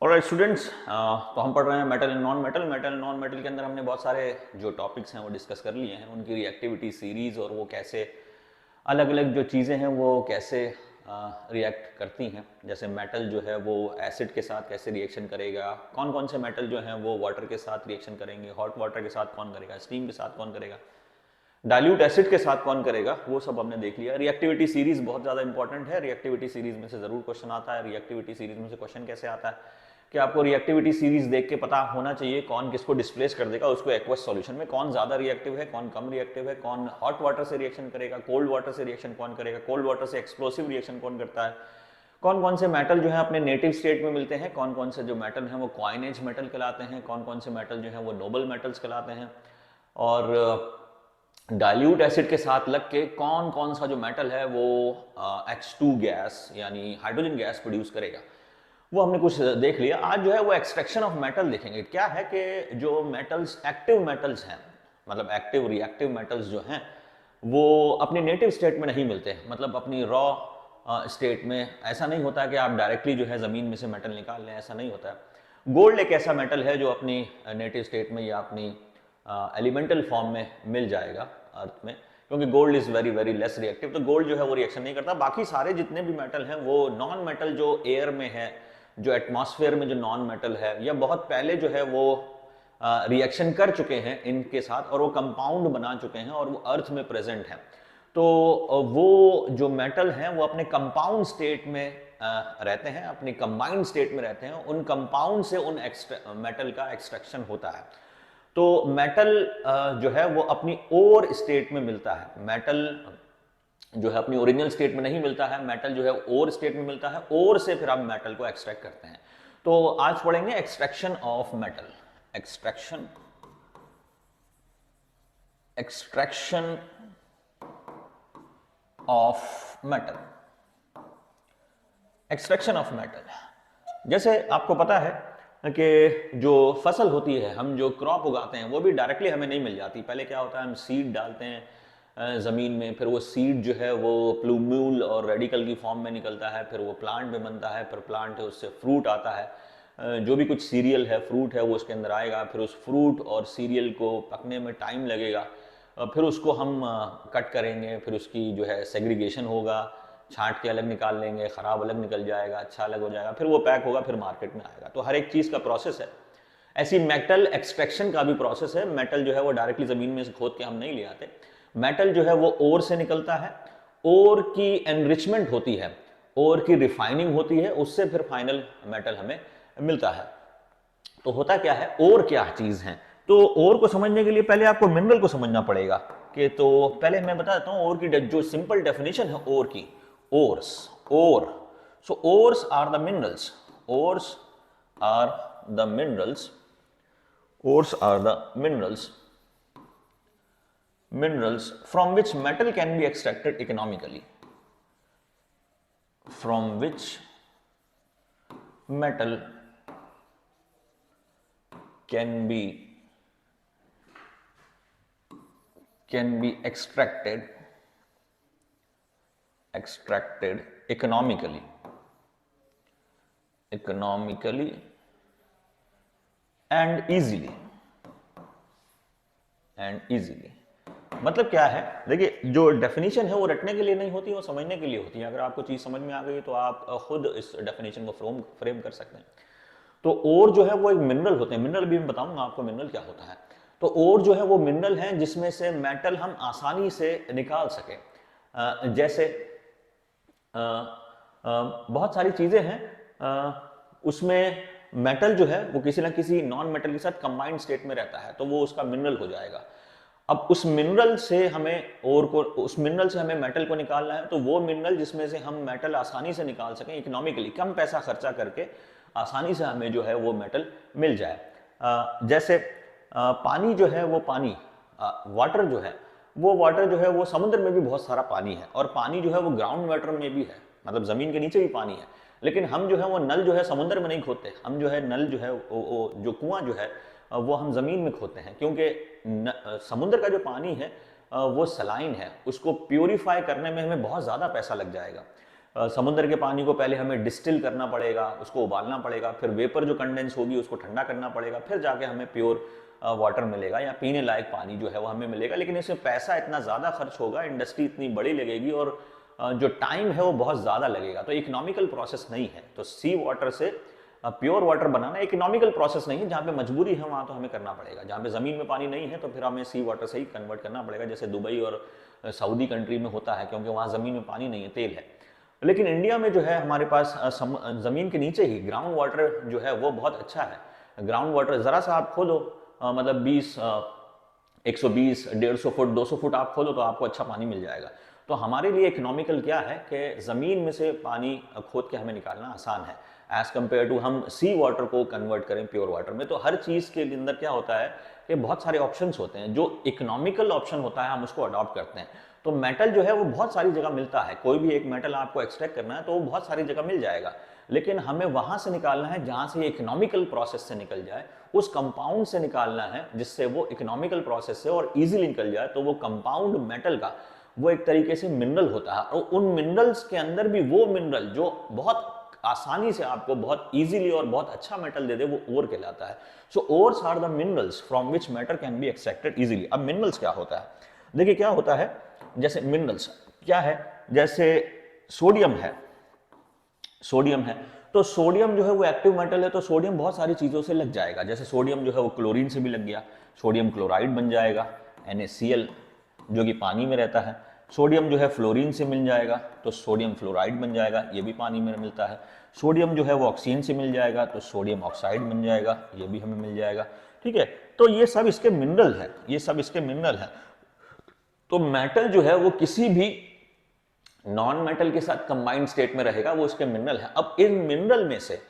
Alright students, तो हम पढ़ रहे हैं metal and non metal. Metal and non metal के अंदर हमने बहुत सारे जो टॉपिक्स हैं वो डिस्कस कर लिए हैं, उनकी रिएक्टिविटी सीरीज और वो कैसे अलग अलग जो चीज़ें हैं वो कैसे रिएक्ट करती हैं। जैसे मेटल जो है वो एसिड के साथ कैसे रिएक्शन करेगा, कौन कौन से मेटल जो हैं वो वाटर के साथ रिएक्शन करेंगे, हॉट वाटर के साथ कौन करेगा, स्टीम के साथ कौन करेगा, डाइल्यूट एसिड के साथ कौन करेगा, वो सब हमने देख लिया। रिएक्टिविटी सीरीज बहुत ज़्यादा इंपॉर्टेंट है। रिएक्टिविटी सीरीज में से ज़रूर क्वेश्चन आता है। रिएक्टिविटी सीरीज में से क्वेश्चन कैसे आता है कि आपको रिएक्टिविटी सीरीज देख के पता होना चाहिए कौन किसको डिस्प्लेस कर देगा उसको एक्वस सॉल्यूशन में, कौन ज़्यादा रिएक्टिव है, कौन कम रिएक्टिव है, कौन हॉट वाटर से रिएक्शन करेगा, कोल्ड वाटर से रिएक्शन कौन करेगा, कोल्ड वाटर से एक्सप्लोसिव रिएक्शन कौन करता है, कौन कौन से मेटल जो है अपने नेटिव स्टेट में मिलते हैं, कौन कौन से जो मेटल हैं वो क्वाइनेज मेटल कहलाते हैं, कौन कौन से मेटल जो हैं वो नोबल मेटल्स कहलाते हैं, और डाइल्यूट एसिड के साथ लग के कौन कौन सा जो मेटल है वो H2 गैस यानी हाइड्रोजन गैस प्रोड्यूस करेगा, वो हमने कुछ देख लिया। आज जो है वो एक्सट्रैक्शन ऑफ मेटल देखेंगे। क्या है कि जो मेटल्स एक्टिव मेटल्स हैं, मतलब एक्टिव रिएक्टिव मेटल्स जो हैं वो अपनी नेटिव स्टेट में नहीं मिलते, मतलब अपनी रॉ स्टेट में ऐसा नहीं होता कि आप डायरेक्टली जो है ज़मीन में से मेटल निकाल लें, ऐसा नहीं होता है। गोल्ड एक ऐसा मेटल है जो अपनी नेटिव स्टेट में या अपनी एलिमेंटल फॉर्म में मिल जाएगा अर्थ में, क्योंकि gold is very very less reactive, तो गोल्ड जो है वो रिएक्शन नहीं करता। बाकी सारे जितने भी मेटल हैं वो नॉन मेटल जो एयर में है, जो एटमॉस्फेयर में जो नॉन मेटल है या बहुत पहले जो है वो रिएक्शन कर चुके हैं इनके साथ और वो कंपाउंड बना चुके हैं और वो अर्थ में प्रेजेंट है, तो वो जो मेटल हैं वो अपने कंपाउंड स्टेट में रहते हैं, अपनी कंबाइंड स्टेट में रहते हैं। उन कंपाउंड से उन मेटल का एक्सट्रैक्शन होता है। तो मेटल जो है वो अपनी ओर स्टेट में मिलता है। मेटल जो है अपनी ओरिजिनल स्टेट में नहीं मिलता है, मेटल जो है ओर स्टेट में मिलता है, ओर से फिर आप मेटल को एक्सट्रैक्ट करते हैं। तो आज पढ़ेंगे extraction of metal. Extraction extraction of metal. Extraction of metal, जैसे आपको पता है कि जो फसल होती है, हम जो क्रॉप उगाते हैं वो भी डायरेक्टली हमें नहीं मिल जाती। पहले क्या होता है, हम सीड डालते हैं ज़मीन में, फिर वो सीड जो है वो प्लूम्यूल और रेडिकल की फॉर्म में निकलता है, फिर वो प्लांट में बनता है, फिर प्लांट है उससे फ्रूट आता है। जो भी कुछ सीरियल है, फ्रूट है, वो उसके अंदर आएगा, फिर उस फ्रूट और सीरियल को पकने में टाइम लगेगा, फिर उसको हम कट करेंगे, फिर उसकी जो है सेग्रीगेशन होगा, छांट के अलग निकाल लेंगे, ख़राब अलग निकल जाएगा, अच्छा अलग हो जाएगा, फिर वो पैक होगा, फिर मार्केट में आएगा। तो हर एक चीज़ का प्रोसेस है। ऐसी मेटल एक्सट्रैक्शन का भी प्रोसेस है। मेटल जो है वो डायरेक्टली ज़मीन में से खोद के हम नहीं ले आते। मेटल जो है वो ओर से निकलता है, ओर की एनरिचमेंट होती है, ओर की रिफाइनिंग होती है, उससे फिर फाइनल मेटल हमें मिलता है। तो होता क्या है, ओर क्या चीज़ है, तो ओर को समझने के लिए पहले आपको मिनरल को समझना पड़ेगा। कि तो पहले मैं बता देता हूँ ओर की जो सिंपल डेफिनेशन है ओर की। Ores, ore, so ores are the minerals, ores are the minerals, ores are the minerals, minerals from which metal can be extracted economically, from which metal can be extracted economically and easily मतलब क्या है, देखिए जो definition है वो रटने के लिए नहीं होती, वो समझने के लिए होती है। अगर आपको चीज समझ में आ गई तो आप खुद इस डेफिनेशन को फ्रेम कर सकते हैं। तो ओर जो है वो एक मिनरल होते हैं, मिनरल भी मैं बताऊंगा आपको मिनरल क्या होता है। तो ओर जो है वो मिनरल है जिसमें से मेटल हम आसानी से निकाल सके। जैसे बहुत सारी चीजें हैं, उसमें मेटल जो है वो किसी ना किसी नॉन मेटल के साथ कंबाइंड स्टेट में रहता है, तो वो उसका मिनरल हो जाएगा। अब उस मिनरल से हमें उस मिनरल से हमें मेटल को निकालना है, तो वो मिनरल जिसमें से हम मेटल आसानी से निकाल सकें, इकोनॉमिकली कम पैसा खर्चा करके आसानी से हमें जो है वो मेटल मिल जाए। जैसे पानी जो है वो पानी, वाटर जो है वो समुद्र में भी बहुत सारा पानी है, और पानी जो है वो ग्राउंड वाटर में भी है, मतलब जमीन के नीचे भी पानी है। लेकिन हम जो है वो नल जो है समुद्र में नहीं खोदते, हम जो है नल जो है वो जो कुआं जो है वो हम जमीन में खोदते हैं, क्योंकि समुद्र का जो पानी है वो सलाइन है, उसको प्यूरिफाई करने में हमें बहुत ज़्यादा पैसा लग जाएगा। समुद्र के पानी को पहले हमें डिस्टिल करना पड़ेगा, उसको उबालना पड़ेगा, फिर वेपर जो कंडेंस होगी उसको ठंडा करना पड़ेगा, फिर जाके हमें प्योर वाटर मिलेगा या पीने लायक पानी जो है वो हमें मिलेगा। लेकिन इसमें पैसा इतना ज़्यादा खर्च होगा, इंडस्ट्री इतनी बड़ी लगेगी और जो टाइम है वो बहुत ज़्यादा लगेगा, तो इकोनॉमिकल प्रोसेस नहीं है। तो सी वाटर से प्योर वाटर बनाना इकोनॉमिकल प्रोसेस नहीं है। जहाँ पे मजबूरी है वहाँ तो हमें करना पड़ेगा, जहाँ पे ज़मीन में पानी नहीं है तो फिर हमें सी वाटर से ही कन्वर्ट करना पड़ेगा, जैसे दुबई और सऊदी कंट्री में होता है, क्योंकि वहाँ ज़मीन में पानी नहीं है, तेल है। लेकिन इंडिया में जो है हमारे पास ज़मीन के नीचे ही ग्राउंड वाटर जो है वो बहुत अच्छा है। ग्राउंड वाटर ज़रा सा आप खोदो, मतलब 120, 150 फुट, 200 फुट आप खोदो तो आपको अच्छा पानी मिल जाएगा। तो हमारे लिए इकोनॉमिकल क्या है कि ज़मीन में से पानी खोद के हमें निकालना आसान है, एज़ कम्पेयर टू हम सी वाटर को कन्वर्ट करें प्योर वाटर में। तो हर चीज़ के अंदर क्या होता है कि बहुत सारे ऑप्शंस होते हैं, जो इकोनॉमिकल ऑप्शन होता है हम उसको अडॉप्ट करते हैं। तो मेटल जो है वो बहुत सारी जगह मिलता है, कोई भी एक मेटल आपको एक्सट्रैक्ट करना है तो वो बहुत सारी जगह मिल जाएगा, लेकिन हमें वहां से निकालना है जहां से इकोनॉमिकल प्रोसेस से निकल जाए, उस कंपाउंड से निकालना है जिससे वो इकोनॉमिकल प्रोसेस से और इजीली निकल जाए। तो वो कंपाउंड मेटल का वो एक तरीके से मिनरल होता है, और उन मिनरल्स के अंदर भी वो मिनरल जो बहुत आसानी से आपको बहुत इजीली और बहुत अच्छा मेटल दे दे, वो ओर कहलाता है। So ores are the minerals from which metal can be extracted easily. अब मिनरल्स क्या होता है, देखिए क्या होता है, जैसे मिनरल्स क्या है, जैसे सोडियम है, सोडियम है तो सोडियम जो है वो एक्टिव मेटल है, तो सोडियम बहुत सारी चीज़ों से लग जाएगा। जैसे सोडियम जो है वो क्लोरीन से भी लग गया, सोडियम क्लोराइड बन जाएगा, NaCl जो कि पानी में रहता है। सोडियम जो है फ्लोरीन से मिल जाएगा तो सोडियम फ्लोराइड बन जाएगा, ये भी पानी में मिलता है। सोडियम जो है वो ऑक्सीजन से मिल जाएगा तो सोडियम ऑक्साइड बन जाएगा, ये भी हमें मिल जाएगा। ठीक है, तो ये सब इसके मिनरल है, ये सब इसके मिनरल है। तो मेटल जो है वो किसी भी नॉन मेटल के साथ कंबाइंड स्टेट में रहेगा, वो इसके मिनरल है। अब इन मिनरल में से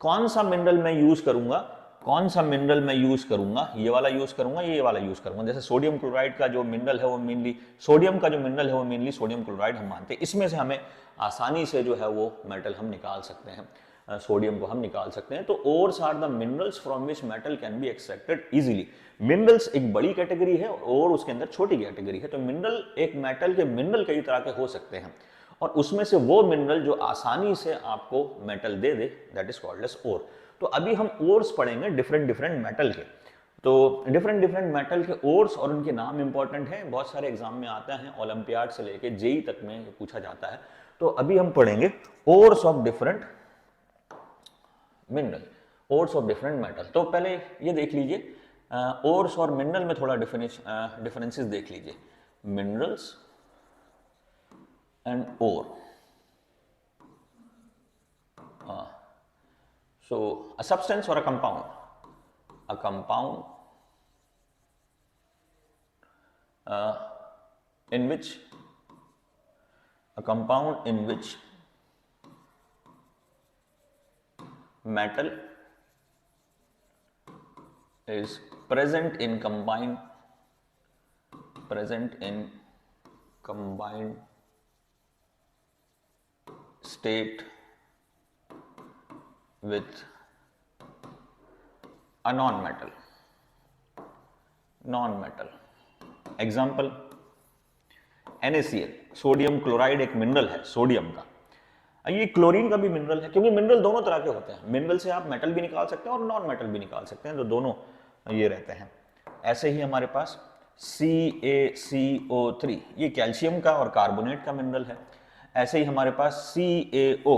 कौन सा मिनरल मैं यूज करूंगा, कौन सा मिनरल मैं यूज करूंगा, ये वाला यूज करूंगा, ये वाला यूज करूंगा। जैसे सोडियम क्लोराइड का जो मिनरल है वो मेनली सोडियम का जो मिनरल है वो मेनली सोडियम क्लोराइड हम मानते हैं। इसमें से हमें आसानी से जो है वो मेटल हम निकाल सकते हैं, सोडियम को हम निकाल सकते हैं। तो ores are the minerals from which metal can be extracted easily. Minerals एक बड़ी कैटेगरी है और उसके अंदर छोटी कैटेगरी है। तो मिनरल, एक मेटल के मिनरल कई तरह के हो सकते हैं, और उसमें से वो मिनरल जो आसानी से आपको मेटल दे दे, that is called as ore. तो अभी हम ओर्स पढ़ेंगे डिफरेंट डिफरेंट मेटल के। तो डिफरेंट डिफरेंट मेटल के ओर्स और उनके नाम इंपॉर्टेंट हैं, बहुत सारे एग्जाम में आता है, ओलंपियाड से लेके जेई तक में पूछा जाता है। तो अभी हम पढ़ेंगे ores of different mineral, ores of different metal. तो पहले ये देख लीजिए, ओर्स और मिनरल में थोड़ा डिफरेंसेस देख लीजिए। Minerals and ore, so a substance or a compound in which metal is present in combined state with a non-metal. Example NaCl, sodium chloride एक मिनरल है सोडियम का। ये क्लोरीन का भी मिनरल है, क्योंकि मिनरल दोनों तरह के होते हैं। मिनरल से आप मेटल भी निकाल सकते हैं और नॉन मेटल भी निकाल सकते हैं, तो दोनों ये रहते हैं। ऐसे ही हमारे पास CaCO3, ये कैल्शियम का और कार्बोनेट का मिनरल है। ऐसे ही हमारे पास CaO,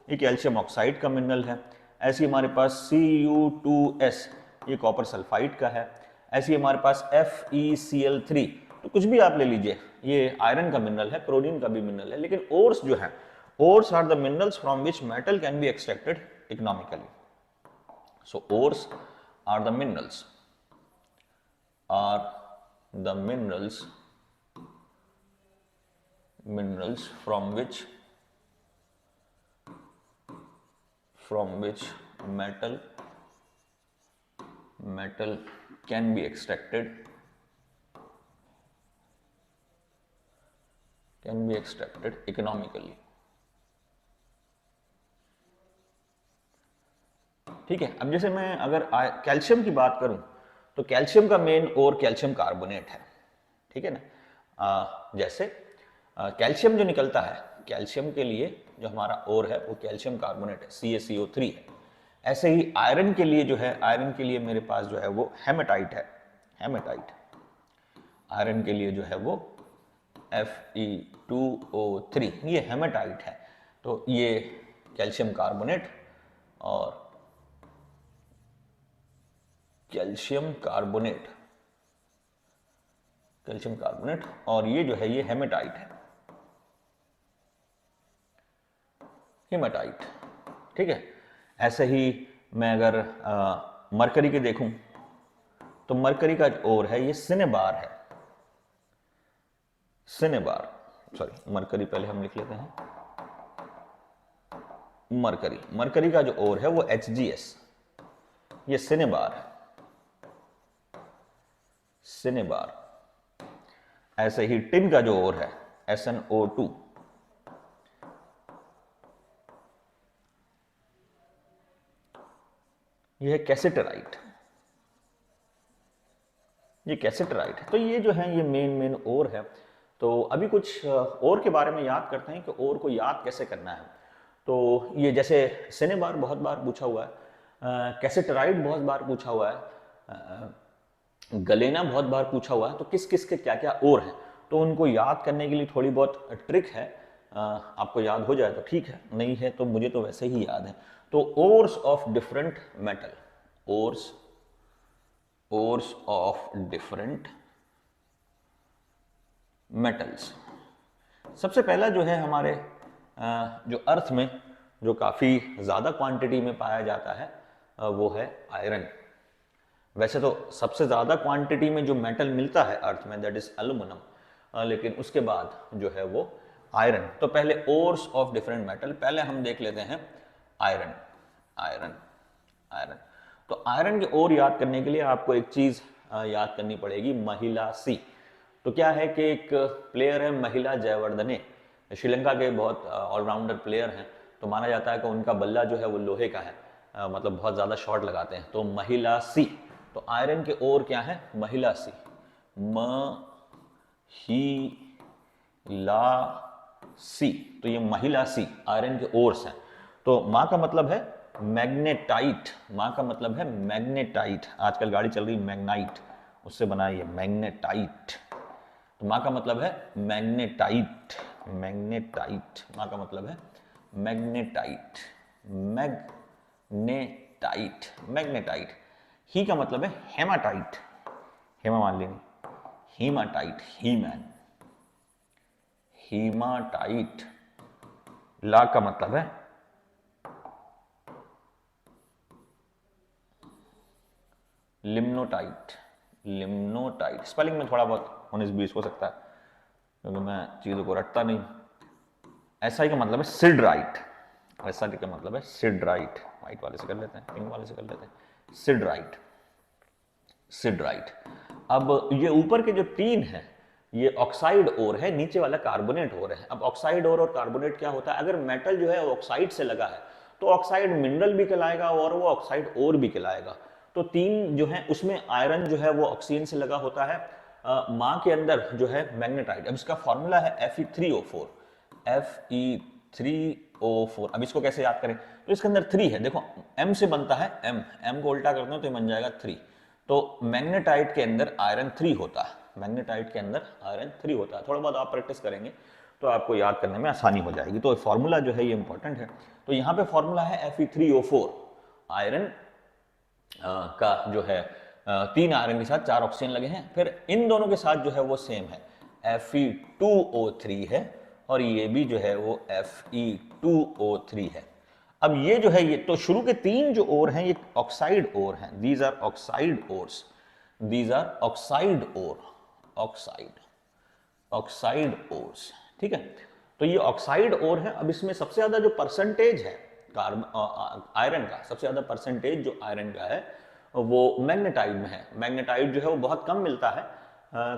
ये कैल्शियम ऑक्साइड का मिनरल है। ऐसे ही हमारे पास Cu2S, ये कॉपर सल्फाइड का है। ऐसे ही हमारे पास FeCl3, तो कुछ भी आप ले लीजिए, ये आयरन का मिनरल है, क्लोरीन का भी मिनरल है। लेकिन ओर्स जो है, ores are the minerals from which metal can be extracted economically. So ores are the minerals from which metal can be extracted economically. ठीक है, अब जैसे मैं अगर कैल्शियम की बात करूं तो कैल्शियम का मेन और कैल्शियम कार्बोनेट है। ठीक है ना, जैसे कैल्शियम जो निकलता है, कैल्शियम के लिए जो हमारा ओर है वो कैल्शियम कार्बोनेट है, CaCO3 है। ऐसे ही आयरन के लिए जो है, आयरन के लिए मेरे पास जो है वो हेमेटाइट है, हेमेटाइट। आयरन के लिए जो है वो Fe2O3, ये हेमेटाइट है। तो ये कैल्शियम कार्बोनेट और कैल्शियम कार्बोनेट, कैल्शियम कार्बोनेट, और ये जो है ये हेमेटाइट है, हेमेटाइट। ठीक है। ऐसे ही मैं अगर मरकरी के देखूं तो मरकरी का जो ओर है ये सिनेबार है, सिनेबार, सॉरी मरकरी पहले हम लिख लेते हैं, मरकरी, मरकरी का जो ओर है वो HGS, ये सिनेबार है, सिनेबार। ऐसे ही टिन का जो ओर है SnO2, ये है कैसेटराइट, ये कैसेटराइट है। तो ये जो है ये मेन ओर है। तो अभी कुछ ओर के बारे में याद करते हैं कि ओर को याद कैसे करना है। तो ये जैसे सिनेबार बहुत बार पूछा हुआ है, कैसेटराइट बहुत बार पूछा हुआ है, गलेना बहुत बार पूछा हुआ है। तो किस किस के क्या क्या ओर हैं, तो उनको याद करने के लिए थोड़ी बहुत ट्रिक है। आपको याद हो जाए तो ठीक है, नहीं है तो मुझे तो वैसे ही याद है। तो ores of different metal, ores, ores of different metals. सबसे पहला जो है हमारे जो अर्थ में जो काफ़ी ज़्यादा क्वांटिटी में पाया जाता है वो है आयरन। वैसे तो सबसे ज़्यादा क्वांटिटी में जो मेटल मिलता है अर्थ में दैट इज एल्यूमिनियम, लेकिन उसके बाद जो है वो आयरन। तो पहले ओर्स ऑफ डिफरेंट मेटल, पहले हम देख लेते हैं आयरन, आयरन, आयरन। तो आयरन के ओर याद करने के लिए आपको एक चीज़ याद करनी पड़ेगी, महिला सी। तो क्या है कि एक प्लेयर है महिला जयवर्धने, श्रीलंका के बहुत ऑलराउंडर प्लेयर हैं। तो माना जाता है कि उनका बल्ला जो है वो लोहे का है, मतलब बहुत ज़्यादा शॉट लगाते हैं। तो महिला सी, तो आयरन के ओर क्या है, महिला सी, म ही ला सी। तो ये महिला सी आयरन के ओर्स हैं। तो माँ का मतलब है मैग्नेटाइट, माँ का मतलब है मैग्नेटाइट। आजकल गाड़ी चल रही मैग्नाइट, उससे बना ये मैग्नेटाइट। तो माँ का मतलब है मैग्नेटाइट, मैग्नेटाइट, माँ का मतलब है मैग्नेटाइट, मैग्नेटाइट, मैग्नेटाइट। ही का मतलब है हेमाटाइट, हेमा मान लेनी, हीमाटाइट, हीमैन, हीमाटाइट। ला का मतलब है लिम्नोटाइट, लिम्नोटाइट। स्पेलिंग में थोड़ा बहुत 19-20 हो सकता है क्योंकि मैं चीज़ों को रटता नहीं। एसआई का मतलब है सिडराइट, एसआई का मतलब है सिडराइट। वाइट वाले से कर लेते हैं, पिंक वाले से कर लेते हैं, सिडराइट, सिडराइट। अब ये ऊपर के जो तीन हैं ये ऑक्साइड ओर है, नीचे वाला कार्बोनेट ओर है। अब ऑक्साइड ओर और कार्बोनेट क्या होता है, अगर मेटल जो है ऑक्साइड से लगा है तो ऑक्साइड मिनरल भी कहलाएगा और वो ऑक्साइड ओर भी कहलाएगा। तो तीन जो है उसमें आयरन जो है वो ऑक्सीजन से लगा होता है। माँ के अंदर जो है मैग्नेटाइट, अब इसका फॉर्मूला है Fe3O4, Fe3O4। अब इसको कैसे याद करें, तो इसके अंदर 3 है, देखो M से बनता है, M को उल्टा करते हो तो बन जाएगा 3। तो मैग्नेटाइट के अंदर आयरन 3 होता है, मैग्नेटाइट के अंदर आयरन 3 होता है। थोड़ा बहुत आप प्रैक्टिस करेंगे तो आपको याद करने में आसानी हो जाएगी। तो फॉर्मूला जो है ये इंपॉर्टेंट है। तो यहाँ पे फॉर्मूला है Fe3O4, आयरन का जो है 3 आयरन के साथ 4 ऑक्सीजन लगे हैं। फिर इन दोनों के साथ जो है वो सेम है, Fe2O3 है और ये भी जो है वो Fe2O3 है। अब ये जो है ये तो शुरू के 3 जो ओर हैं ये ऑक्साइड ओर हैं, these are oxide ores, these are oxide ore, oxide, oxide ores. ठीक है, तो ये ऑक्साइड ओर है। अब इसमें सबसे ज्यादा जो परसेंटेज है आयरन का, सबसे ज्यादा परसेंटेज जो आयरन का है वो मैग्नेटाइट में है। मैग्नेटाइट जो है वो बहुत कम मिलता है,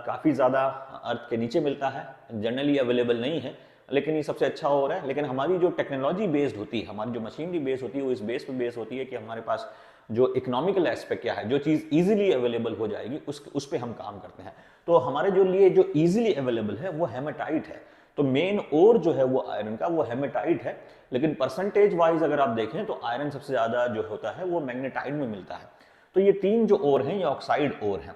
काफी ज्यादा अर्थ के नीचे मिलता है, जनरली अवेलेबल नहीं है, लेकिन ये सबसे अच्छा हो रहा है। लेकिन हमारी जो टेक्नोलॉजी बेस्ड होती है, हमारी जो मशीनरी बेस्ड होती है वो इस बेस पे बेस होती है कि हमारे पास जो इकोनॉमिकल एस्पेक्ट क्या है, जो चीज़ इजीली अवेलेबल हो जाएगी उस पे हम काम करते हैं। तो हमारे जो लिए जो इजीली अवेलेबल है वो हेमाटाइट है। तो मेन ओर जो है वो आयरन का वो हेमेटाइट है, लेकिन परसेंटेज वाइज अगर आप देखें तो आयरन सबसे ज्यादा जो होता है वो मैग्नेटाइट में मिलता है। तो ये तीन जो ओर हैं ये ऑक्साइड ओर हैं।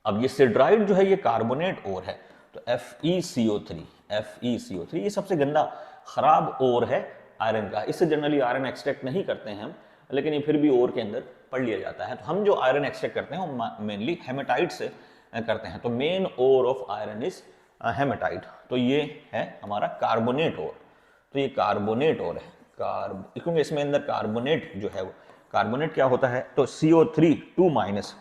अब ये सिड्राइड जो है ये कार्बोनेट ओर है, तो FeCO3, FeCO3 ये सबसे गंदा खराब ओर है आयरन का। इससे जनरली आयरन एक्सट्रैक्ट नहीं करते हैं हम, लेकिन ये फिर भी ओर के अंदर पढ़ लिया जाता है। तो हम जो आयरन एक्सट्रैक्ट करते हैं वो मेनली हेमेटाइट से करते हैं। तो main ore of iron is hematite. तो ये है हमारा कार्बोनेट ओर। तो ये कार्बोनेट ओर है, क्योंकि इसमें अंदर कार्बोनेट जो है वो, कार्बोनेट क्या होता है, तो CO3 2 माइनस,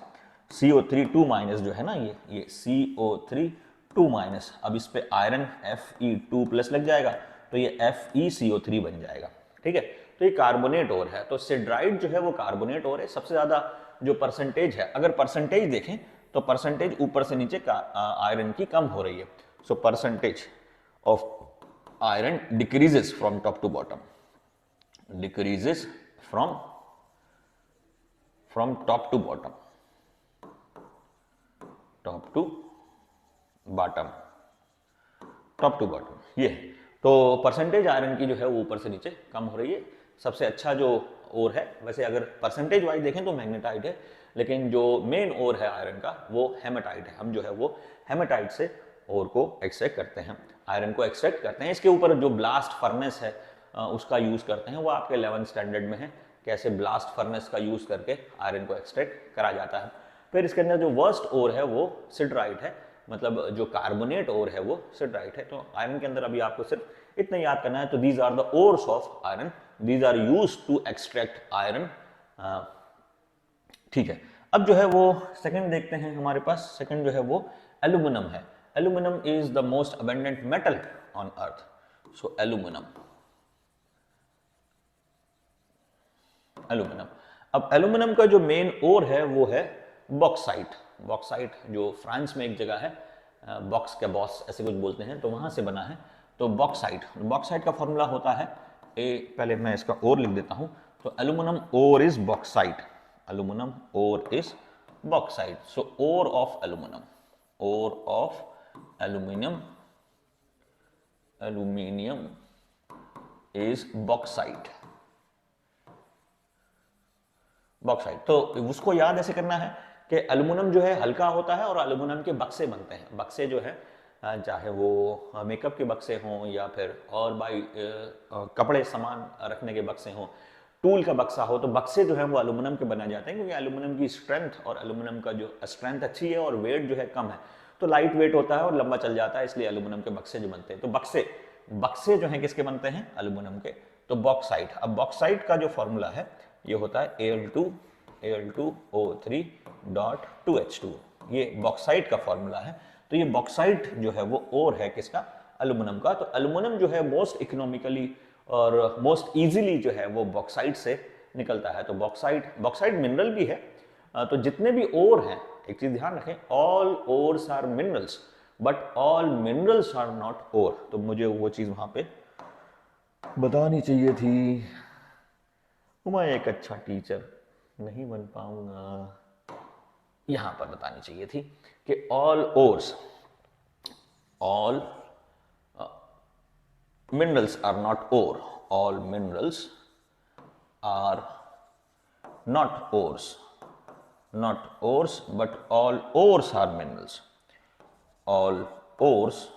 CO3 2 माइनस जो है ना, ये CO3 2 माइनस, अब इस पे आयरन Fe2 प्लस लग जाएगा, तो ये FeCO3 बन जाएगा। ठीक है, तो ये कार्बोनेट ओर है। तो सिड्राइड जो है वो कार्बोनेट ओर है। सबसे ज्यादा जो परसेंटेज है, अगर परसेंटेज देखें तो परसेंटेज ऊपर से नीचे आयरन की कम हो रही है। So percentage of iron decreases from top to bottom, decreases from top to bottom, top to bottom, top to bottom ये। तो परसेंटेज आयरन की जो है वो ऊपर से नीचे कम हो रही है। सबसे अच्छा जो ओर है, वैसे अगर परसेंटेज वाइज देखें तो मैग्नेटाइट है, लेकिन जो मेन ओर है आयरन का वो हेमेटाइट है। हम जो है वो हेमेटाइट से ओर को एक्सट्रैक्ट करते हैं, आयरन को एक्सट्रैक्ट करते हैं। इसके ऊपर जो ब्लास्ट फर्नेस है उसका यूज करते हैं, वो आपके 11th स्टैंडर्ड में है, कैसे ब्लास्ट फर्नेस का यूज करके आयरन को एक्सट्रैक्ट करा जाता है। फिर इसके अंदर जो वर्स्ट ओर है वो सिड्राइट है, मतलब जो कार्बोनेट ओर है वो सिड्राइट है। तो आयरन के अंदर अभी आपको सिर्फ इतना याद करना है। तो these are the ores of iron, these are used to extract iron. ठीक है, अब जो है वो सेकंड देखते हैं। हमारे पास सेकंड जो है वो एल्यूमिनियम है। Aluminium is the most abundant metal on earth. So aluminium, aluminium. अब एल्यूमिनियम का जो मेन ओर है वो है बॉक्साइट। बॉक्साइट जो फ्रांस में एक जगह है, बॉक्स के बॉस ऐसे कुछ बोलते हैं, तो वहां से बना है। तो बॉक्साइट, बॉक्साइट का फॉर्मूला होता है पहले मैं इसका ओर लिख देता हूं। तो aluminium ore is bauxite, aluminium ore is bauxite. So ore of aluminium, ore of aluminium, aluminium is bauxite, bauxite. तो उसको याद ऐसे करना है कि एल्यूमिनियम जो है हल्का होता है और एल्यूमिनियम के बक्से बनते हैं। बक्से जो है चाहे वो मेकअप के बक्से हों या फिर और भाई कपड़े सामान रखने के बक्से हों, टूल का बक्सा हो, तो बक्से जो है वो एल्यूमिनियम के बनाए जाते हैं, क्योंकि एल्यूमिनियम की स्ट्रेंथ और एल्यूमिनियम का जो स्ट्रेंथ अच्छी है और वेट जो है कम है, तो लाइट वेट होता है और लंबा चल जाता है, इसलिए एल्यूमिनियम के बक्से जो बनते हैं। तो बक्से बक्से जो है किसके बनते हैं, एल्यूमिनियम के। तो बॉक्साइट, अब बॉक्साइट का जो फॉर्मूला है ये होता है Al2O3.2H2, ये बॉक्साइट का फॉर्मूला है। तो ये बॉक्साइट जो है वो ओर है किसका, एल्यूमिनियम का। तो एल्यूमिनियम जो है मोस्ट इकोनॉमिकली और मोस्ट इजीली जो है वो बॉक्साइट से निकलता है। तो बॉक्साइट मिनरल भी है। तो जितने भी ओर हैं, एक चीज ध्यान रखें, all ores are minerals but all minerals are not ore. तो मुझे वो चीज वहां पे बतानी चाहिए थी, मैं एक अच्छा टीचर नहीं बन पाऊंगा, यहां पर बतानी चाहिए थी कि all ores, all minerals are not ore, all minerals are not ores, not ores but all ores are minerals, all ores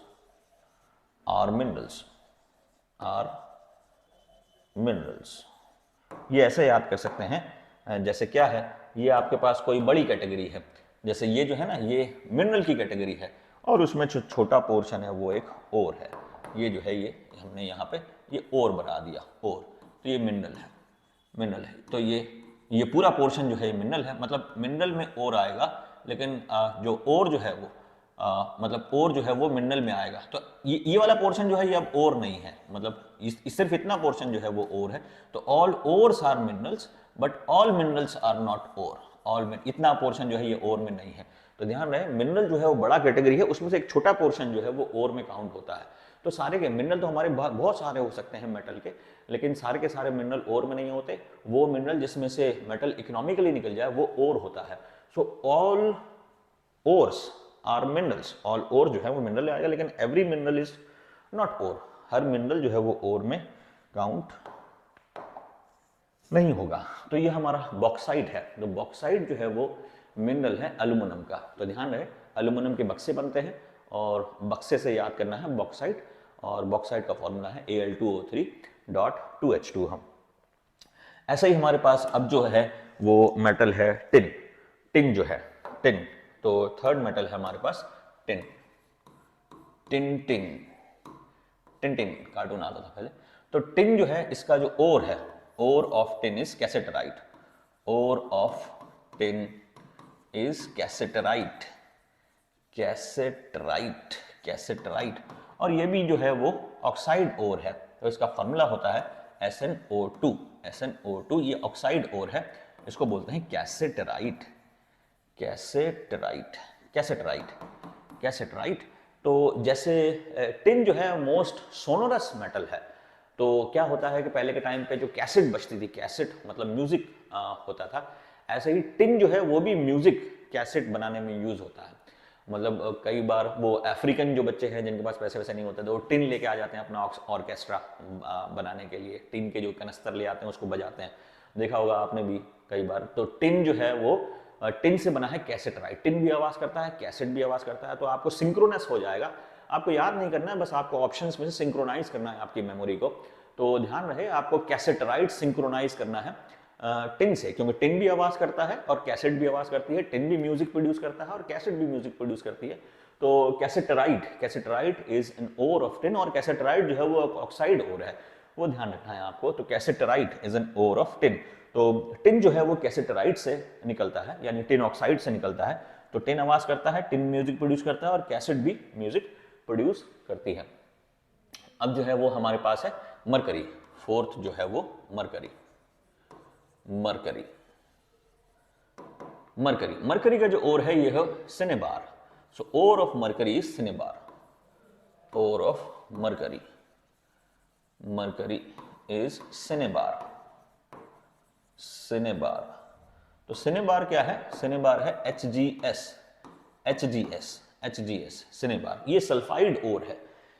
are minerals, are minerals। ये ऐसे याद कर सकते हैं, जैसे क्या है, ये आपके पास कोई बड़ी कैटेगरी है, जैसे ये जो है ना ये मिनरल की कैटेगरी है और उसमें जो छोटा पोर्शन है वो एक ओर है। ये जो है ये हमने यहाँ पे ये ओर बना दिया, ओर, तो ये मिनरल है, मिनरल है। तो ये पूरा पोर्शन जो है ये मिनरल है, मतलब मिनरल में ओर आएगा, लेकिन जो ओर जो है वो मतलब ओर जो है वो मिनरल में आएगा। तो ये वाला पोर्शन जो है ये अब ओर नहीं है, मतलब सिर्फ इतना पोर्शन जो है वो ओर है। तो all ores are minerals but all minerals are not ore, all इतना पोर्शन जो है ये ओर में नहीं है। तो ध्यान रहे, मिनरल जो है वो बड़ा कैटेगरी है, उसमें से एक छोटा पोर्शन जो है वो ओर में काउंट होता है। तो सारे के मिनरल तो हमारे बहुत सारे हो सकते हैं मेटल के, लेकिन सारे के सारे मिनरल ओर में नहीं होते। वो मिनरल जिसमें से मेटल इकोनॉमिकली निकल जाए वो ओर होता है। So all ores are minerals, all ore जो है वो मिनरल आएगा, लेकिन every mineral is not ore, हर मिनरल जो है वो ओर में काउंट नहीं होगा। तो ये हमारा बॉक्साइट है। तो बॉक्साइट जो है वो मिनरल है एल्यूमिनियम का। तो ध्यान रहे एल्यूमिनियम के बक्से बनते हैं और बक्से से याद करना है बॉक्साइट, और बॉक्साइट का फॉर्मूला है Al2O3.2H2। हम ऐसा ही हमारे पास अब जो है वो मेटल है टिन। टिन जो है टिन, तो थर्ड मेटल है हमारे पास tin. Tin tin tin tin cartoon आता था पहले। तो टिन जो है इसका जो ओर है, ore of tin is cassiterite. Ore of tin is cassiterite. Cassiterite, cassiterite. और ये भी जो है वो ऑक्साइड ओर है। तो इसका फॉर्मूला होता है SnO2। SnO2 ये ऑक्साइड ओर है, इसको बोलते हैं कैसेटराइट। Cassiterite, cassiterite, कैसेटराइट। तो जैसे टिन जो है मोस्ट सोनोरस मेटल है। तो क्या होता है कि पहले के टाइम पे जो कैसेट बजती थी, कैसेट मतलब म्यूजिक होता था, ऐसे ही टिन जो है वो भी म्यूजिक कैसेट बनाने में यूज होता है। मतलब कई बार वो अफ्रीकन जो बच्चे हैं जिनके पास पैसे वैसे नहीं होते तो वो टिन लेके आ जाते हैं अपना ऑर्केस्ट्रा बनाने के लिए। टिन के जो कनस्तर ले आते हैं उसको बजाते हैं, देखा होगा आपने भी कई बार। तो टिन जो है वो टिन से बना है कैसेटराइट। टिन भी आवाज करता है, कैसेट भी आवाज करता है। तो आपको सिंक्रोनस हो जाएगा, आपको याद नहीं करना है, बस आपको ऑप्शंस में से सिंक्रोनाइज करना है आपकी मेमोरी को। तो ध्यान रहे आपको कैसेटराइट सिंक्रोनाइज करना है टिन से, क्योंकि टिन भी आवाज करता है और कैसेट भी आवाज करती है। टिन भी म्यूजिक प्रोड्यूस करता है और कैसेट भी म्यूजिक प्रोड्यूस करती है। तो cassiterite, cassiterite is an ore of tin, और कैसेटराइट जो है वो ऑक्साइड ओर है, वो ध्यान रखना है आपको। तो cassiterite is an ore of tin. तो टिन जो है वो कैसेटराइट से निकलता है, यानी टिन ऑक्साइड से निकलता है। तो टिन आवाज करता है, टिन म्यूजिक प्रोड्यूस करता है और कैसेट भी म्यूजिक प्रोड्यूस करती है। अब जो है वो हमारे पास है मरकरी। फोर्थ जो है वो मरकरी। मरकरी, मरकरी, मरकरी का जो ओर है ये है cinnabar. So ore of mercury is cinnabar. Ore of mercury, mercury is cinnabar. Cinnabar, तो सिनेबार क्या है? सिनेबार है HgS। HgS, HgS cinnabar. ये सल्फाइड ओर है,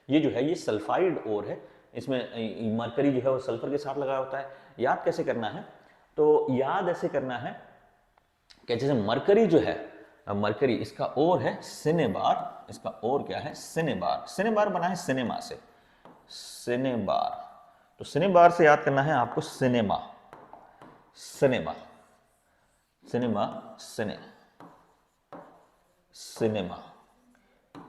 ये जो है ये सल्फाइड ओर है। इसमें मरकरी जो है वो सल्फर के साथ लगा होता है। याद कैसे करना है? तो याद ऐसे करना है कि जैसे मरकरी जो है, मरकरी इसका ओर है सिनेबार। इसका ओर क्या है? सिनेबार। सिनेबार बना है सिनेमा से। सिनेबार, तो सिनेबार से याद करना है आपको सिनेमा। सिनेमा, सिनेमा, सिने, सिनेमा,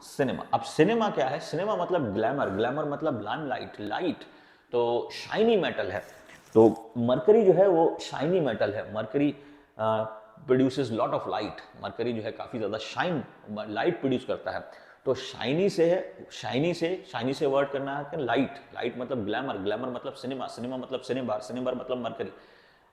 सिनेमा। अब सिनेमा क्या है? सिनेमा मतलब ग्लैमर, ग्लैमर मतलब लाइमलाइट, लाइट। तो शाइनी मेटल है। तो मरकरी जो है वो शाइनी मेटल है। Mercury produces lot of light. Mercury जो है काफी ज्यादा शाइन, लाइट प्रोड्यूस करता है। तो शाइनी से है, शाइनी से वर्ड करना है लाइट। लाइट मतलब ग्लैमर, ग्लैमर मतलब सिनेमा, सिनेमा मतलब सिनेबार, सिनेबार मतलब मरकरी।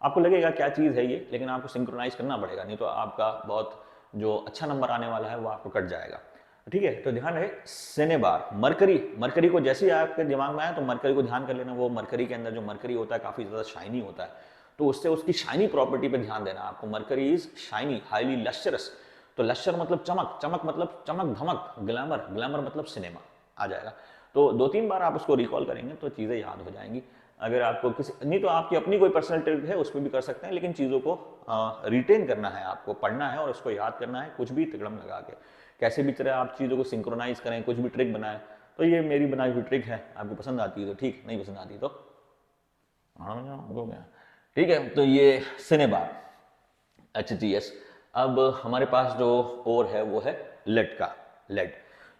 आपको लगेगा क्या चीज है ये, लेकिन आपको सिंक्रोनाइज करना पड़ेगा, नहीं तो आपका बहुत जो अच्छा नंबर आने वाला है वो आपको कट जाएगा। ठीक है, तो ध्यान रहे सिनेबार। मरकरी, मरकरी को जैसे ही आपके दिमाग में आया तो मरकरी को ध्यान कर लेना। वो मरकरी के अंदर जो मरकरी होता है काफी ज्यादा शाइनी होता है, तो उससे उसकी शाइनी प्रॉपर्टी पे ध्यान देना आपको। Mercury is shiny, highly lustrous. तो लश्चर मतलब चमक, चमक मतलब चमक धमक, ग्लैमर, ग्लैमर मतलब सिनेमा आ जाएगा। तो 2-3 बार आप उसको रिकॉल करेंगे तो चीजें याद हो जाएंगी। अगर आपको किसी, नहीं तो आपकी अपनी कोई पर्सनल ट्रिक है उस पर भी कर सकते हैं, लेकिन चीज़ों को रिटेन करना है आपको, पढ़ना है और उसको याद करना है, कुछ भी तिकड़म लगा के। कैसे भी तरह आप चीज़ों को सिंक्रोनाइज करें, कुछ भी ट्रिक बनाएं। तो ये मेरी बनाई हुई ट्रिक है, आपको पसंद आती है तो ठीक, नहीं पसंद आती तो हो गया। ठीक है, तो ये सिनेबार, HgS। अब हमारे पास जो और है वो है लेड का, लेड।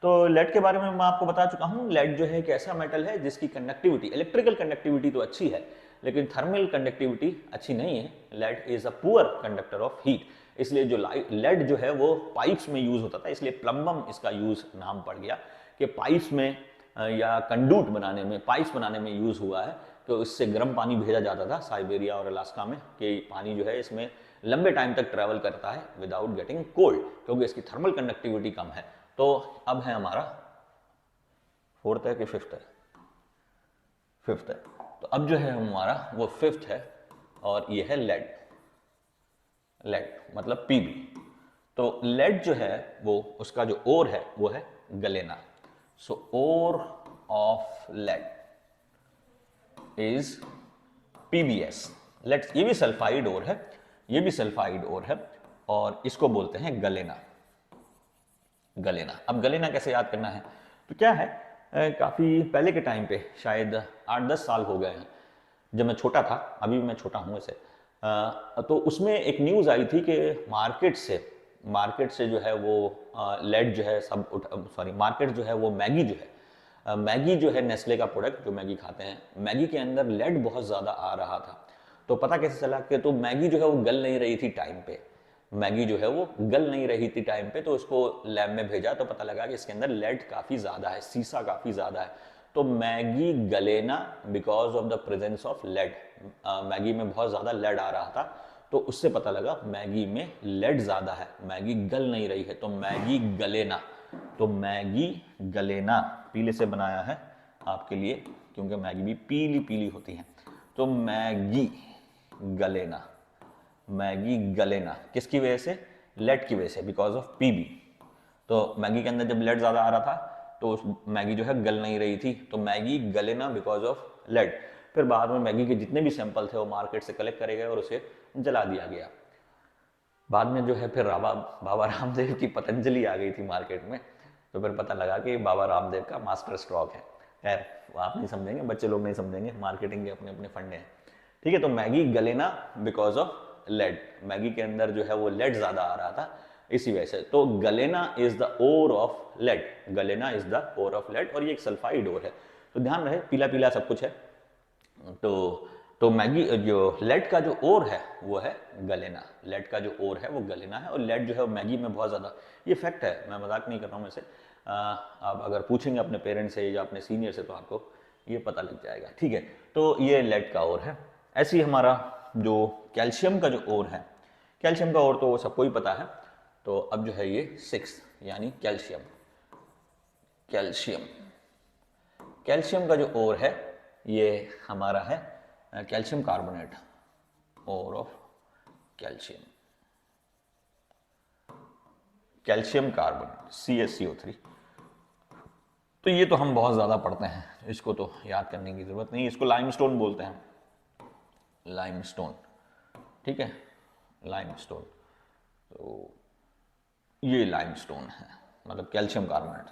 तो लेड के बारे में मैं आपको बता चुका हूं। लेड जो है एक ऐसा मेटल है जिसकी कंडक्टिविटी, इलेक्ट्रिकल कंडक्टिविटी तो अच्छी है लेकिन थर्मल कंडक्टिविटी अच्छी नहीं है। Lead is a poor conductor of heat. इसलिए जो लेड जो है वो पाइप्स में यूज होता था, इसलिए प्लम्बम इसका यूज नाम पड़ गया कि पाइप्स में या कंडूट बनाने में, पाइप्स बनाने में यूज हुआ है। तो इससे गर्म पानी भेजा जाता था साइबेरिया और अलास्का में, कि पानी जो है इसमें लंबे टाइम तक ट्रेवल करता है विदाउट गेटिंग कोल्ड, क्योंकि इसकी थर्मल कंडक्टिविटी कम है। तो अब है हमारा फोर्थ है कि फिफ्थ है? फिफ्थ है। तो अब जो है हमारा वो फिफ्थ है और ये है लेड। लेड मतलब पीबी। तो लेड जो है वो उसका जो ओर है वो है galena. So ore of lead is PbS। Let's, ये भी सल्फाइड ओर है, ये भी सल्फाइड ओर है, और इसको बोलते हैं गलेना। गलेना, अब गलेना कैसे याद करना है? तो क्या है, काफी पहले के टाइम पे, शायद 8-10 साल हो गए हैं, जब मैं छोटा था, अभी भी मैं छोटा हूँ वैसे, तो उसमें एक न्यूज़ आई थी कि मार्केट से जो है वो लेड जो है सब सॉरी, मार्केट जो है वो मैगी जो है, मैगी जो है नेस्ले का प्रोडक्ट जो मैगी खाते हैं, मैगी के अंदर लेड बहुत ज़्यादा आ रहा था। तो पता कैसे चला कि तो मैगी जो है वो गल नहीं रही थी टाइम पे, मैगी जो है वो गल नहीं रही थी टाइम पे, तो उसको लैब में भेजा तो पता लगा कि इसके अंदर लेड काफ़ी ज़्यादा है, सीसा काफ़ी ज़्यादा है। तो मैगी गले ना because of the presence of lead, Maggi में बहुत ज़्यादा लेड आ रहा था, तो उससे पता लगा मैगी में लेड ज़्यादा है, मैगी गल नहीं रही है, तो मैगी गले ना। तो मैगी गले ना पीले से बनाया है आपके लिए, क्योंकि मैगी भी पीली पीली होती है। तो मैगी गले ना, मैगी गले ना किसकी वजह से? लेड की वजह से, बिकॉज ऑफ पीबी। तो मैगी के अंदर जब लेड ज़्यादा आ रहा था तो उस मैगी जो है गल नहीं रही थी, तो मैगी गले ना बिकॉज ऑफ लेड। फिर बाद में मैगी के जितने भी सैंपल थे वो मार्केट से कलेक्ट करे गए और उसे जला दिया गया। बाद में जो है फिर बाबा रामदेव की पतंजलि आ गई थी मार्केट में, तो फिर पता लगा कि बाबा रामदेव का मास्टर स्ट्रोक है। खैर, आप नहीं समझेंगे, बच्चे लोग नहीं समझेंगे, मार्केटिंग के अपने अपने फंडे हैं। ठीक है, तो मैगी गले ना बिकॉज ऑफ लेड, मैगी के अंदर जो है वो लेड ज़्यादा आ रहा था इसी वजह से। तो galena is the ore of lead, galena is the ore of lead, और ये एक सल्फाइड ओर है। तो ध्यान रहे, पीला पीला सब कुछ है। तो मैगी जो लेड का जो ओर है वो है गलेना, लेड का जो ओर है वो गलेना है, और लेड जो है वो मैगी में बहुत ज़्यादा, ये फैक्ट है, मैं मजाक नहीं कर रहा हूँ वैसे। आप अगर पूछेंगे अपने पेरेंट्स से या अपने सीनियर से तो आपको ये पता लग जाएगा। ठीक है, तो ये लेड का ओर है। ऐसे ही हमारा जो कैल्शियम का जो ओर है, कैल्शियम का ओर तो सबको ही पता है। तो अब जो है ये 6 यानी कैल्शियम, कैल्शियम कैल्शियम का जो ओर है ये हमारा है calcium carbonate, ore of calcium, calcium carbonate CaCO3। तो ये तो हम बहुत ज़्यादा पढ़ते हैं, इसको तो याद करने की ज़रूरत नहीं, इसको लाइमस्टोन बोलते हैं, लाइमस्टोन। ठीक है, लाइमस्टोन। तो ये लाइमस्टोन है, मतलब calcium carbonate,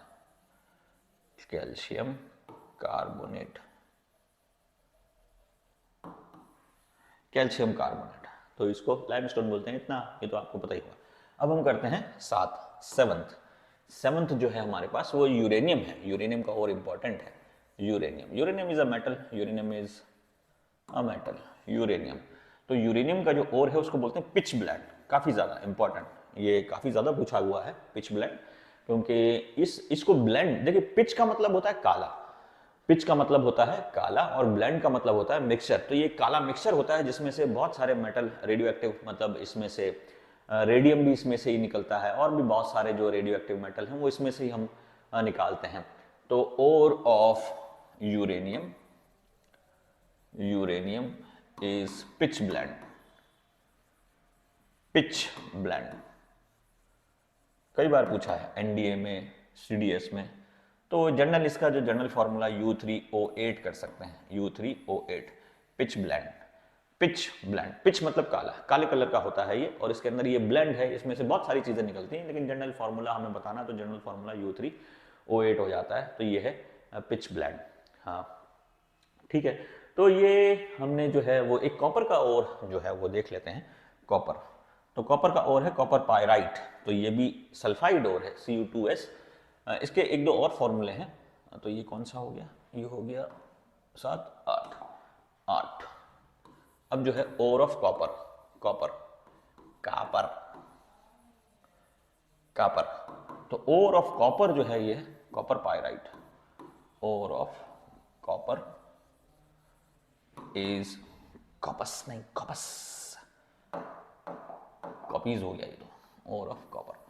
calcium carbonate, calcium carbonate, तो इसको लाइमस्टोन बोलते हैं। इतना ये तो आपको पता ही होगा। अब हम करते हैं सेवंथ जो है हमारे पास वो यूरेनियम है। यूरेनियम का और इंपॉर्टेंट है uranium is a metal, uranium is a metal, uranium. तो यूरेनियम का जो ओर है उसको बोलते हैं पिच ब्लेंड, काफी ज्यादा इंपॉर्टेंट, ये काफी ज्यादा पूछा हुआ है पिच ब्लेंड, क्योंकि इसको ब्लेंड, देखिए पिच का मतलब होता है काला, पिच का मतलब होता है काला, और ब्लेंड का मतलब होता है मिक्सचर। तो ये काला मिक्सचर होता है जिसमें से बहुत सारे मेटल रेडियो एक्टिव, मतलब इसमें से रेडियम भी इसमें से ही निकलता है, और भी बहुत सारे जो रेडियो एक्टिव मेटल हैं वो इसमें से ही हम निकालते हैं। तो ore of uranium, uranium is pitchblende, pitchblende. कई बार पूछा है एनडीए में, सीडीएस में। तो जनरल, इसका जो जनरल फॉर्मूला U3O8 कर सकते हैं, U3O8, pitch blend, pitchblende, pitch मतलब काला, काले कलर का होता है ये, और इसके अंदर ये ब्लेंड है, इसमें से बहुत सारी चीजें निकलती हैं, लेकिन जनरल फॉर्मूला हमें बताना, तो जनरल फॉर्मूला U3O8 हो जाता है। तो ये है पिच ब्लेंड। हाँ, ठीक है। तो ये हमने जो है वो एक कॉपर का ओर जो है वो देख लेते हैं, कॉपर। तो कॉपर का ओर है कॉपर पायराइट, तो ये भी सल्फाइड ओर है Cu2S। इसके एक दो और फॉर्मूले हैं, तो ये कौन सा हो गया, ये हो गया 7, 8, 8। अब जो है ore of copper, copper, copper, copper. तो ओर ऑफ कॉपर जो है ये copper pyrite, ore of copper is कॉपस, नहीं कॉपस, कॉपीज हो गया ये तो, ore of copper,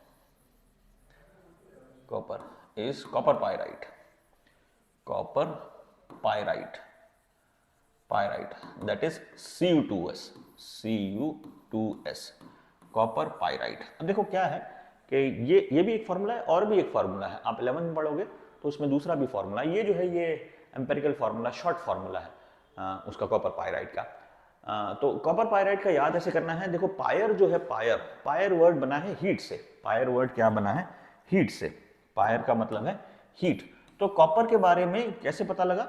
copper is copper pyrite, copper pyrite, pyrite that is Cu2S, Cu2S, copper pyrite. अब देखो क्या है कि ये भी एक फार्मूला है और भी एक फार्मूला है, आप 11 में पढ़ोगे तो उसमें दूसरा भी फार्मूला, ये जो है ये एम्पेरिकल फार्मूला, शॉर्ट फार्मूला है उसका कॉपर पायराइट का। तो कॉपर पायराइट का याद ऐसे करना है, देखो पायर जो है, पायर, पायर वर्ड बना है हीट से, पायर वर्ड क्या बना है, हीट से, पायर का मतलब है हीट। तो कॉपर के बारे में कैसे पता लगा?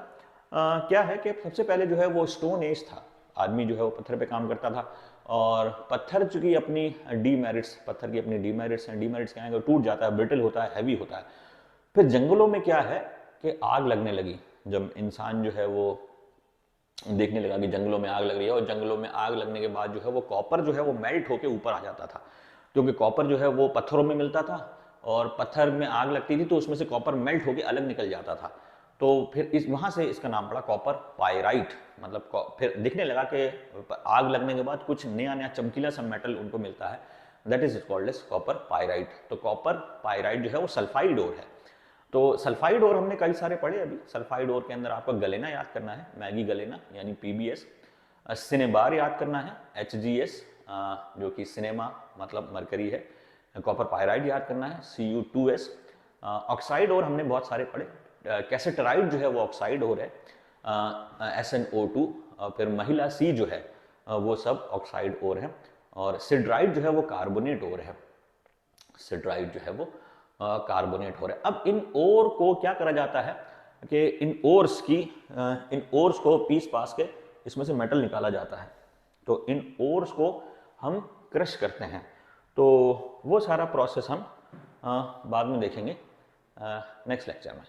क्या है कि सबसे पहले जो है वो स्टोन एज था, आदमी जो है वो पत्थर पे काम करता था, और पत्थर की अपनी डीमेरिट्स, पत्थर की अपनी डीमेरिट्स हैं, डीमेरिट्स क्या है कि टूट जाता है, ब्रिटल होता है, हैवी होता है। फिर जंगलों में क्या है कि आग लगने लगी, जब इंसान जो है वो देखने लगा कि जंगलों में आग लग रही है, और जंगलों में आग लगने के बाद जो है वो कॉपर जो है वो मेल्ट होके ऊपर आ जाता था, क्योंकि कॉपर जो है वो पत्थरों में मिलता था, और पत्थर में आग लगती थी तो उसमें से कॉपर मेल्ट होके अलग निकल जाता था। तो फिर इस वहां से इसका नाम पड़ा कॉपर पायराइट, मतलब फिर दिखने लगा कि आग लगने के बाद कुछ नया नया चमकीला सा मेटल उनको मिलता है, that is called as copper pyrite. तो कॉपर पायराइट जो है वो सल्फाइड ओर है। तो सल्फाइड ओर हमने कई सारे पढ़े अभी। सल्फाइड ओर के अंदर आपको गलेना याद करना है, मैगी गलेना यानी पीबीएस, सिनेबार याद करना है, एचजीएस जो कि सिनेमा मतलब मरकरी है, कॉपर पायराइड याद करना है, Cu2s। ऑक्साइड ओर हमने बहुत सारे पढ़े, कैसेटराइड जो है वो ऑक्साइड ओर है, SnO2, फिर महिला सी जो है वो सब ऑक्साइड ओर है, और सिड्राइड जो है वो कार्बोनेट ओर है, सिड्राइड जो है वो कार्बोनेट हो रहा है। अब इन ओर को क्या करा जाता है कि इन ओर्स को पीस पास के इसमें से मेटल निकाला जाता है, तो इन ओर्स को हम क्रश करते हैं। तो वो सारा प्रोसेस हम बाद में देखेंगे नेक्स्ट लेक्चर में।